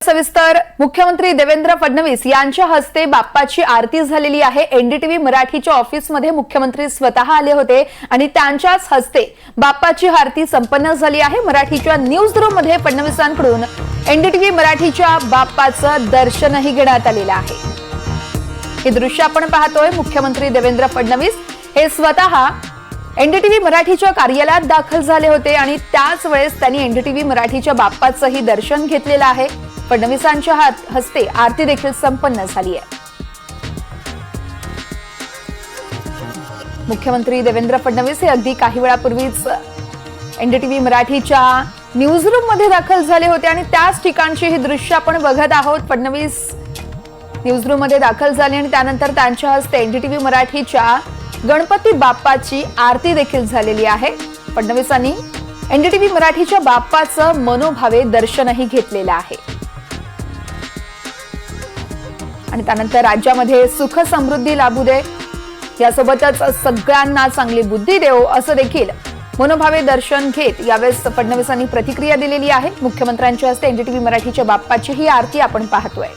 सविस्तर मुख्यमंत्री देवेंद्र फडणवीस यांच्या हस्ते बाप्पाची आरती झालेली आहे। एनडीटीव्ही मराठीच्या ऑफिसमध्ये मुख्यमंत्री स्वतः आले होते आणि त्यांच्याच हस्ते बाप्पाची आरती संपन्न झाली आहे। मराठीच्या न्यूज रूम मध्ये फडणवीसांकडून एनडीटीव्ही मराठीच्या बाप्पाचं दर्शनही घेण्यात आलेलं आहे। हे दृश्य आपण पाहतोय। मुख्यमंत्री देवेंद्र फडणवीस हे स्वतः एनडीटीव्ही मराठीच्या कार्यालयात दाखल झाले होते आणि त्याच वेळेस त्यांनी एनडीटीव्ही मराठीच्या बाप्पाचंही दर्शन घेतलेलं आहे। फडणवीसांच्या हस्ते आरती देखील संपन्न झाली आहे। मुख्यमंत्री देवेंद्र फडणवीस हे अगदी काही वेळापूर्वीच एनडीटीव्ही मराठीच्या न्यूज रूम मध्ये दाखल झाले होते आणि त्याच ठिकाणची ही दृश्य आपण बघत आहोत। फडणवीस न्यूज रूम मध्ये दाखल झाले आणि त्यानंतर त्यांच्या हस्ते एनडीटीव्ही मराठीच्या गणपती बाप्पाची आरती देखील झालेली आहे। फडणवीसांनी एनडीटीव्ही मराठीच्या बाप्पाचं मनोभावे दर्शनही घेतलेलं आहे आणि त्यानंतर राज्यामध्ये सुख समृद्धी लाभू दे, यासोबतच सगळ्यांना चांगली बुद्धी देव असं देखील मनोभावे दर्शन घेत यावेळेस फडणवीसांनी प्रतिक्रिया दिलेली आहे। मुख्यमंत्र्यांच्या हस्ते एनडीटीव्ही मराठीच्या बाप्पाची ही आरती आपण पाहतोय।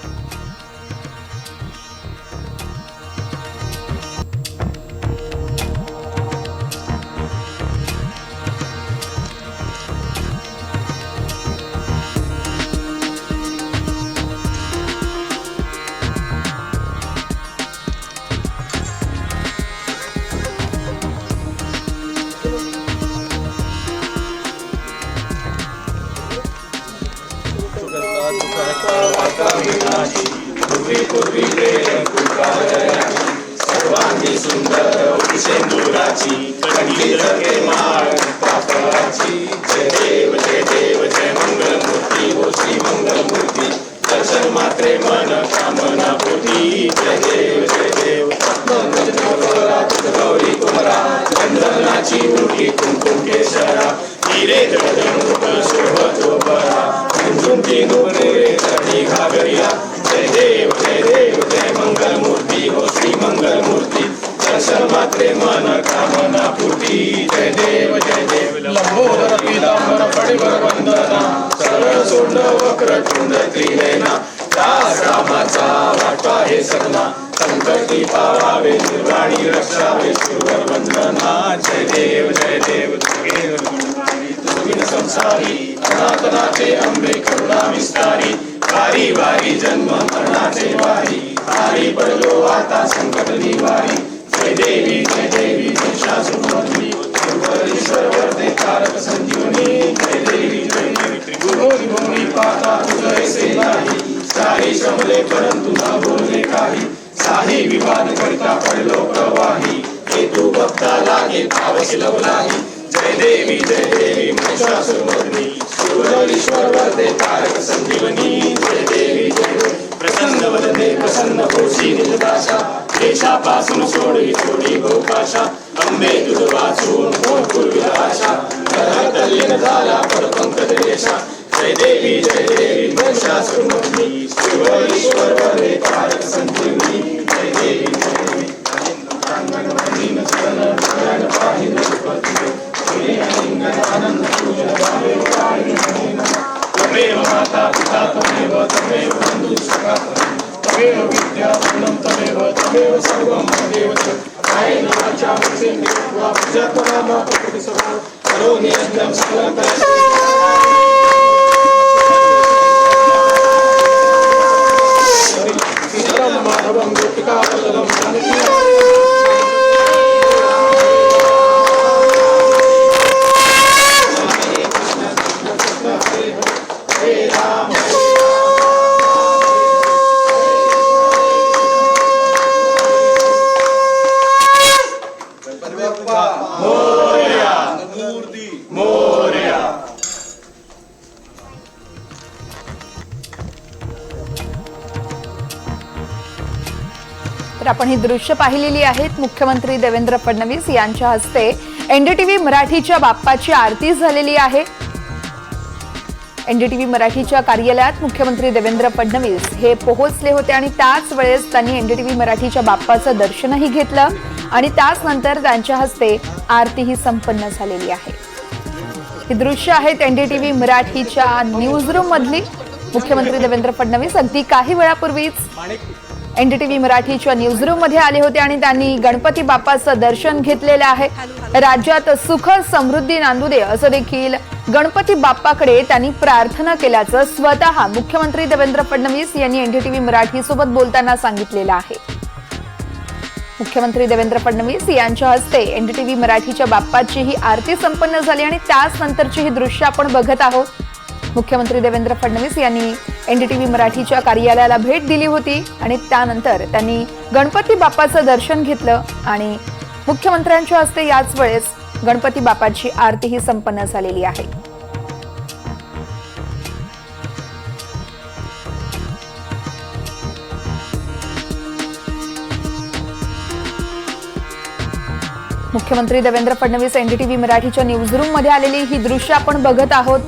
सर्वांगी सुंदर सिंदुराची कंठीत के माळ पापराची। जय देव जय मंगल मूर्ती हो श्री मंगल मूर्ती। दर्शन मात्रे मन कामना पूर्ती। जय देव गौरी कुमरा चंदनाची मुठी कुंकुम केशरा। हिरे जगदमुख शोभतो बरा झुंझुंती नुपुरे चढी घागरिया। जय देव जय मंगल मूर्ती हो श्री मंगल मूर्ती। दर्शन मात्रे मन कामना पूर्ती। जय देव लंबोदर पीतांबर फणीवर वंदना। सरळ सोंड वक्र तुंड त्रिनयना। दास रामाचा वाटवा हे सगना। संकटी पावावे निर्वाणी रक्षावे सुरवर वंदना। जय देव तुझी संसारी अनाथनाथे अंबे करुणा विस्तारी। वारी वारी जन्म मरणाचे वारी। हारी पडलो आता संकट निवारी। जय देवी महिषासुरमर्दिनी। ईश्वर वरदे तारक संजीवनी। जय देवी गुरुरी भूमी पाता तुझे नाही। साही शमले परंतु न बोलले काही। साही विवाद करता पडलो प्रवाही। हे तू भक्ता लागे भाव शिलवलाही। जय देवी महिषासुरमर्दिनी। ईश्वर वरदे तारक संजीवनी। जय देवी प्रसन्न वदने प्रसन्न होशी निजदाशा। देशापासून सोडवी थोडी गोपाशा। अंबे तुझ वाचून कोण पूर्वी आशा। तल्लीन झाला पडपंकज रेषा। जय देवी महिषासुरमर्दिनी। ईश्वर वरदे तारक संजीवनी। जय देवी तमेव माता पिता तमेव तमेव बंधु सखा तमेव विद्या पूर्णं तमेव सर्वं तमेव च। कायेन वाचा मनसेन्द्रियैर्वा प्रजात्मना मा प्रकृति सदा करोमि यज्ञं सकलं सीताराम माधवं गोपिका वल्लभं जानकी। तर आपण ही दृश्य पाहिलेली आहेत। मुख्यमंत्री देवेंद्र फडणवीस यांच्या हस्ते एनडीटीव्ही मराठीच्या बाप्पाची आरती झालेली आहे। एनडीटीव्ही मराठीच्या कार्यालयात मुख्यमंत्री देवेंद्र फडणवीस हे पोहोचले होते आणि त्याच वेळेस त्यांनी एनडीटीव्ही मराठीच्या बाप्पाचं दर्शनही घेतलं आणि त्याच नंतर त्यांच्या हस्ते आरतीही संपन्न झालेली आहे। ही दृश्य आहेत एनडीटीव्ही मराठीच्या न्यूज रूम मधली। मुख्यमंत्री देवेंद्र फडणवीस अगदी काही वेळापूर्वीच एनडीटीव्ही मराठीच्या न्यूजरूम मध्ये आले होते आणि त्यांनी गणपती बाप्पाचं दर्शन घेतलेलं आहे. राज्यात सुख समृद्धी नांदू दे असं देखील गणपती बाप्पाकडे त्यांनी प्रार्थना केल्याचं स्वतः मुख्यमंत्री देवेंद्र फडणवीस यांनी एनडीटीव्ही मराठी सोबत बोलताना सांगितलेलं आहे. मुख्यमंत्री देवेंद्र फडणवीस यांच्या हस्ते एनडीटीव्ही मराठीच्या बाप्पाची ही आरती संपन्न झाली आणि त्याच नंतरची ही दृश्य आपण बघत आहोत. मुख्यमंत्री देवेंद्र फडणवीस यांनी एनडीटीव्ही मराठीच्या कार्यालयाला भेट दिली होती आणि त्यानंतर त्यांनी गणपती बाप्पाचं दर्शन घेतलं आणि मुख्यमंत्र्यांच्या हस्ते याच वेळेस गणपती बाप्पाची आरती ही संपन्न झालेली आहे. मुख्यमंत्री देवेंद्र फडणवीस एनडीटीव्ही मराठीच्या न्यूजरूम मध्ये आलेली ही दृश्य आपण बघत आहोत.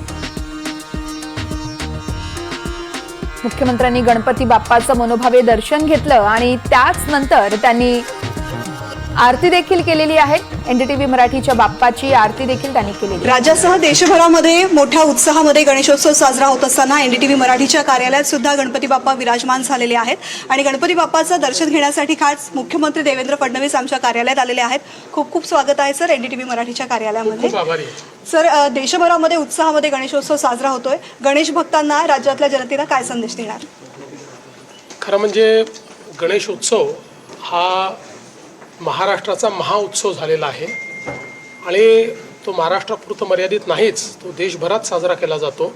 मुख्यमंत्र्यांनी गणपती बाप्पाचं मनोभावे दर्शन घेतलं आणि त्याच नंतर त्यांनी आरती देखील केलेली आहे. एनडीटीव्ही मराठीच्या बाप्पाची आरती देखील त्यांनी केलेली. राज्यासह देशभरामध्ये मोठ्या उत्साहामध्ये गणेशोत्सव साजरा होत असताना एनडीटीव्ही मराठीच्या कार्यालयात सुद्धा गणपती बाप्पा विराजमान झालेले आहेत आणि गणपती बाप्पाचं दर्शन घेण्यासाठी खास मुख्यमंत्री देवेंद्र फडणवीस आमच्या कार्यालयात आलेले आहेत. खूप खूप स्वागत आहे सर एनडीटीव्ही मराठीच्या कार्यालयामध्ये. सर, देशभरामध्ये उत्साहामध्ये गणेशोत्सव साजरा होतोय. गणेश भक्तांना राज्यातल्या जनतेला काय संदेश देणार? खरं म्हणजे गणेशोत्सव हा महाराष्ट्राचा महाउत्सव झालेला आहे आणि तो महाराष्ट्रापुरतं मर्यादित नाहीच, तो देशभरात साजरा केला जातो.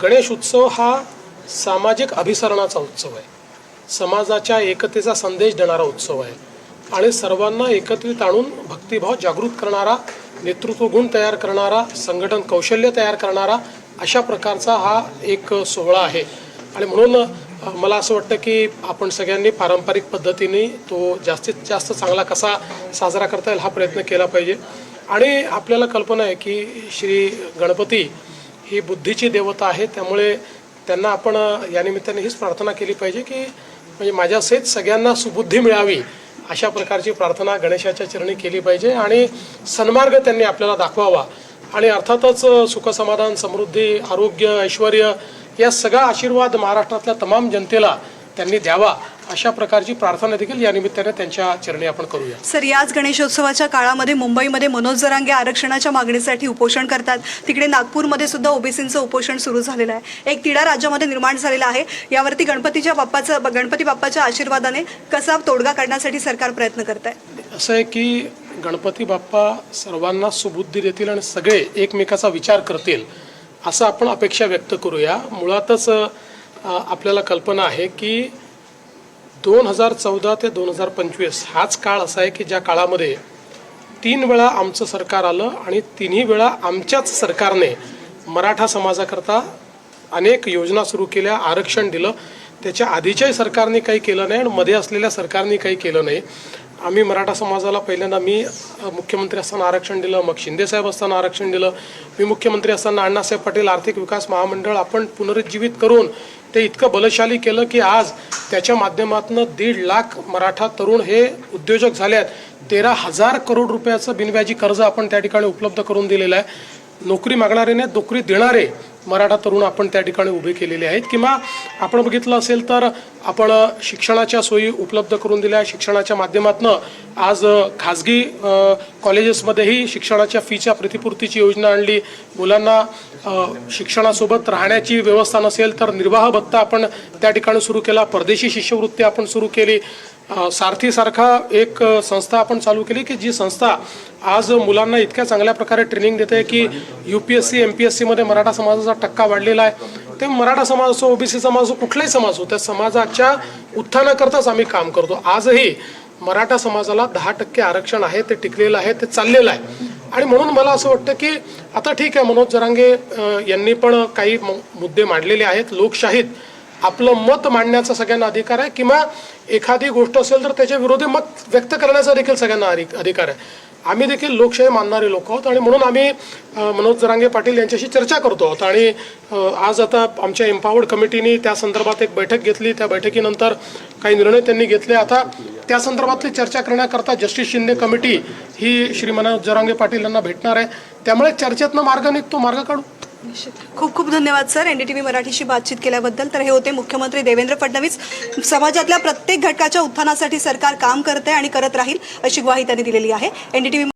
गणेश उत्सव हा सामाजिक अभिसरणाचा उत्सव आहे, समाजाच्या एकतेचा संदेश देणारा उत्सव आहे आणि सर्वांना एकत्रित आणून भक्तिभाव जागृत करणारा, नेतृत्व गुण तयार करणारा, संघटन कौशल्य तयार करणारा अशा प्रकारचा हा एक सोहळा आहे. आणि म्हणून मला असं वाटतं की आपण सगळ्यांनी पारंपरिक पद्धतीने तो जास्तीत जास्त चांगला कसा साजरा करता येईल हा प्रयत्न केला पाहिजे. आणि आपल्याला कल्पना आहे की श्री गणपती ही बुद्धीची देवता आहे, त्यामुळे त्यांना आपण या निमित्ताने हीच प्रार्थना केली पाहिजे की म्हणजे माझ्यासहित सगळ्यांना सुबुद्धी मिळावी अशा प्रकारची प्रार्थना गणेशाच्या चरणी केली पाहिजे आणि सन्मार्ग त्यांनी आपल्याला दाखवावा. आणि अर्थातच सुखसमाधान, समृद्धी, आरोग्य, ऐश्वर्य या सगळा आशीर्वाद महाराष्ट्रातल्या तमाम जनतेला त्यांनी द्यावा अशा प्रकारची प्रार्थना देखील या निमित्ताने त्यांच्या चरणी आपण करूया. सर, याच गणेशोत्सवाच्या काळामध्ये मुंबईमध्ये मनोज जरांगे आरक्षणाच्या मागणीसाठी उपोषण करतात. तिकडे नागपूरमध्ये सुद्धा ओबीसींचं उपोषण सुरू झालेलं आहे. एक तिढा राज्यामध्ये निर्माण झालेला आहे. यावरती गणपती बाप्पाच्या आशीर्वादाने कसा तोडगा काढण्यासाठी सरकार प्रयत्न करत आहे? असं आहे की गणपती बाप्पा सर्वांना सुबुद्धी देतील आणि सगळे एकमेकाचा विचार करतील असं आपण अपेक्षा व्यक्त करूया. मुळातच आपल्याला कल्पना आहे की 2014 ते 2025 हाच काळ असा आहे की ज्या काळामध्ये 3 वेळा आमचं सरकार आलं आणि 3ही वेळा आमच्याच सरकारने मराठा समाजाकरता अनेक योजना सुरू केल्या, आरक्षण दिलं. त्याच्या आधीच्याही सरकारने काही केलं नाही आणि मध्ये असलेल्या सरकारने काही केलं नाही. आम्ही मराठा समाजाला पहिल्यांदा मी मुख्यमंत्री असताना आरक्षण दिलं, मग शिंदेसाहेब असताना आरक्षण दिलं, मी मुख्यमंत्री असताना अण्णासाहेब पाटील आर्थिक विकास महामंडळ आपण पुनरुज्जीवित करून ते इतकं बलशाली केलं की आज त्याच्या माध्यमातून 1.5 लाख मराठा तरुण हे उद्योजक झाले आहेत. 13,000 करोड रुपयाचं बिनव्याजी कर्ज आपण त्या ठिकाणी उपलब्ध करून दिलेलं आहे. नोकरी मागणारे नाही, नोकरी देणारे मराठा तरुण आपण त्या ठिकाणी उभे केलेले आहेत. किंवा आपण बघितलं असेल तर आपण शिक्षणाच्या सोयी उपलब्ध करून दिल्या. शिक्षणाच्या माध्यमातून आज खाजगी कॉलेजेसमध्येही शिक्षणाच्या फीच्या प्रतिपूर्तीची योजना आणली. मुलांना शिक्षणासोबत राहण्याची व्यवस्था नसेल तर निर्वाह भत्ता आपण त्या ठिकाणी सुरू केला. परदेशी शिष्यवृत्ती आपण सुरू केली. सारथीसारखा एक संस्था आपण चालू केली की जी संस्था आज मुलांना इतक्या चांगल्या प्रकारे ट्रेनिंग देते की UPSC MPSC मध्ये मराठा समाजाचा टक्का वाढलेला आहे. ते मराठा समाज असो, ओबीसी समाज असो, कुठलाही समाज असो, त्या समाजाच्या उत्थानाकरताच आम्ही काम करतो. आजही मराठा समाजाला 10% आरक्षण आहे, ते टिकलेलं आहे, ते चाललेलं आहे. आणि म्हणून मला असं वाटतं की आता ठीक आहे, मनोज जरांगे यांनी पण काही मुद्दे मांडलेले आहेत. लोकशाहीत आपलं मत मांडण्याचा सगळ्यांना अधिकार आहे किंवा एखादी गोष्ट असेल तर त्याच्या विरोधी मत व्यक्त करण्याचा देखील सगळ्यांना अधिकार आहे. आम्ही देखील लोकशाही मानणारे लोक आहोत आणि म्हणून आम्ही मनोज जरांगे पाटील यांच्याशी चर्चा करतो आहोत. आणि आज आता आमच्या एम्पावर्ड कमिटीने त्या संदर्भात एक बैठक घेतली. त्या बैठकीनंतर काही निर्णय त्यांनी घेतले. आता त्या संदर्भातली चर्चा करण्याकरता जस्टिस शिंदे कमिटी ही श्री मनोज जरांगे पाटील यांना भेटणार आहे. त्यामुळे चर्चेतनं मार्ग निघतो, मार्ग काढू. खूप खूप धन्यवाद सर एनडीटीव्ही मराठीशी बातचीत केल्याबद्दल. तर हे होते मुख्यमंत्री देवेंद्र फडणवीस. समाजातल्या प्रत्येक घटकाच्या उत्थानासाठी सरकार काम करते आणि करत राहील अशी ग्वाही त्यांनी दिलेली आहे. एनडीटीव्ही